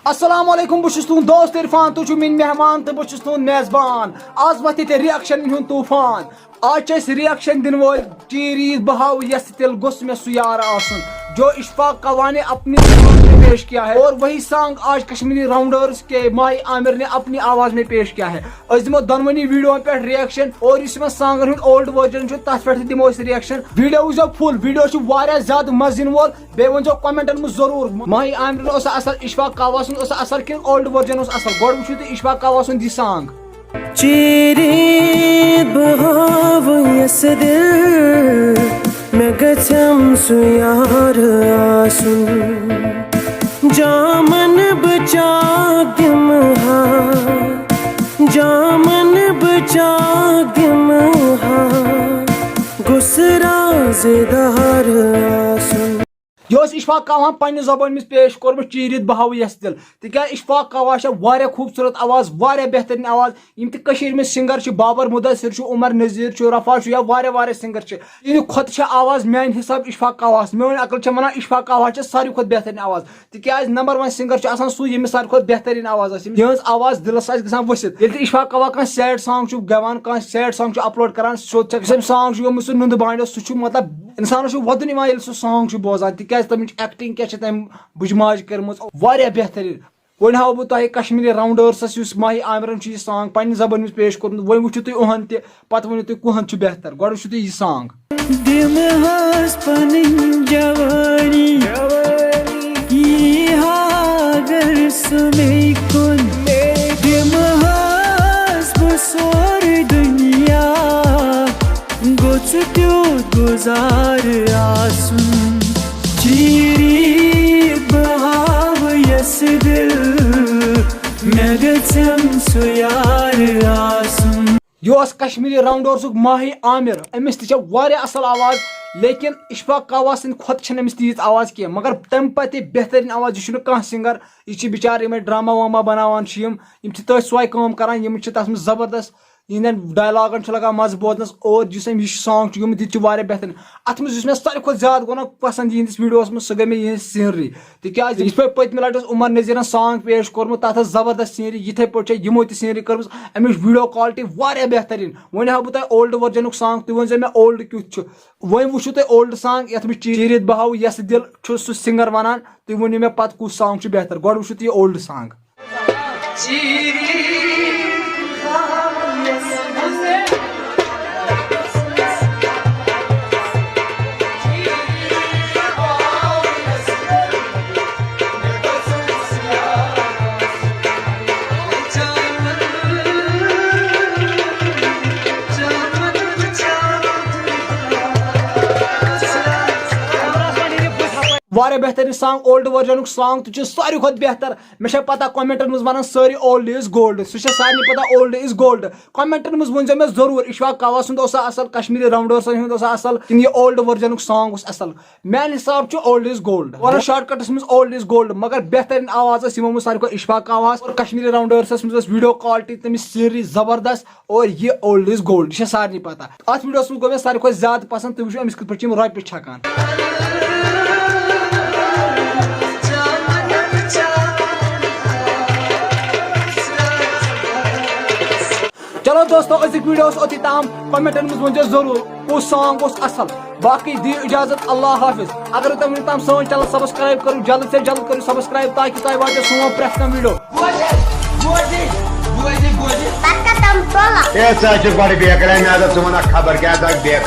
अस्सलामुअलैकुम बस तुम दोस्त इरफान तुझ मेन मेहमान तो बस तुम मेजबान आज वत रिएक्शन हुन तूफान आज रिएक्शन दिन वो चीरीत बहाव यस तिल गुस में सु यार आसन जो इशफाक कवा ने अपनी आवाज में पेश किया है और वही सॉन्ग आज कश्मीरी राउंडर्स के माही आमिर ने अपनी आवाज में पेश किया है। दिमो दोनवनी वीडियो पे रिएक्शन और इसमें सॉन्ग ओल्ड वर्जन तथ पे दिमो रिएक्शन वीडियो वो फुल वीडियो ज्यादा मजिन वोल बे वो कमेंटन में जरूर माही आमिर असल इशफाक कवा असल कि ओल्ड वर्जन असल गो वो इशफाक कवा यह सॉन्ग चीरीत बहाव यस दिल मैं गचम सु यार आसुन जामन बचा गिमहा जामन बचा गिमहा गुसरा ज़ेदार आसुन यह इशफाक कवा पन्ने ज़बान में पेश कोर्मुत चीरीत बहाव यस दिल तिक इशफाक कवा खूबसूरत आवाज बेहतरीन आवाज यम तक में सिंगर बाबर मुदस्सिर उमर नज़ीर रफा या वारे सिंगर इन खुद आवाज मान हिसाब इशफाक कवा मेन अकल वन इशफाक कवा सारी खुद बेहतरीन आवाज तिक नंबर 1 सिंगर सू यमिस सारी खुद बेहतरीन आवाज यह आवाज दिलस गसान वसित ये इशफाक कवा कह सैड सॉन्ग गवान कह सैड सॉन्ग अपलोड करान सॉन्ग गोमुत सह नुंद बांडो सह मतलब इंसान वदन सह सॉन्ग बोजान तिक तमिच एक्टिंग क्या तम बुझमाज कर्म बेहतरीन वो हाव बह तुह कश्मीरी राउंडर्स माही आमिरन यह सॉन्ग पन्ने ज़बान में पेश कोर्मुत वो वुचु तुम उहन ते पत वनु तुम कुहन बेहतर गो वुचु यह सॉन्ग गुजार आसुन चीरीत बहाव यस दिल मैं गचम सु यार आसुन यह कश्मीरी राउंडर्स माही आमिर अमिस तह असल आवाज लेकिन इशफाक कवा सद खुद अमिस तीज आवाज कह मगर तम पे बेहतरीन आवाज यह कह सिंगर यह बिचार ड्रामा वामा बनावान तथ सोय काम करान तथ जबरदस्त इन डायलॉगन लगा मज बोजनस और जिस सॉन्ग यह बेहतरीन अत मे सारे खुद ज्यादा गो ना पसंद यहस वीडियो में सह गई मे सीनरी तिकाज यह पत्म लट उमर नज़ीर सॉन्ग पेश कोर्मुत तथ जबरदस्त सीनरी यिथे पे यमो सीनरी कर्म अमिच वीडियो क्वालिटी बेहतरीन वन हाव बह ओल्ड वर्जन सॉन्ग तुम वन मे ओल्ड क्युत वो वुचु तुम ओल्ड सॉन्ग ये चीरीत बहाव यस दिल सह सिंगर वनान तुम वन मे पे कुछ सॉन्ग बेहतर गो वुचु यह ओल्ड सॉन्ग बेहतरीन सॉन्ग ओल्ड वर्जन सॉन्ग तो सारी खुद बेहतर मे पता कमेंटन मज वन सारी ओल्ड इज गोल्ड सह सारे पता ओल्ड इज गोल्ड कमेंटन मज वन मे जरूर इशफाक कवा असल कश्मीरी राउंडर्स असल कि यह ओल्ड वर्जन सॉन्ग असल मान हिसाब old is gold one shortcuts मज ओल्ड इज गोल्ड मगर बेहतरीन आवाज यमो सारे खुद इशफाक कवा और कश्मीरी राउंडर्स मज वीडियो क्वालिटी तमिस सीनरी जबरदस्त और यह ओल्ड इज गोल्ड यह सारे पता अत वीडियो मज गो मे सारे खुद ज्यादा पसंद तुम अमिस कथ पे रॉपे छकान। चलो दोस्तों अजिक वीडियो ओत ताम कमेंटन में वन जरूर उस सॉन्ग असल बाकी दी इजाजत अल्लाह हाफिज अगर तुम तम सोन चैनल सब्सक्राइब करो जल्द से जल्द करो सब्सक्राइब ताकि तुम वाटे सोन प्रेस का वीडियो खबर क्या तक देख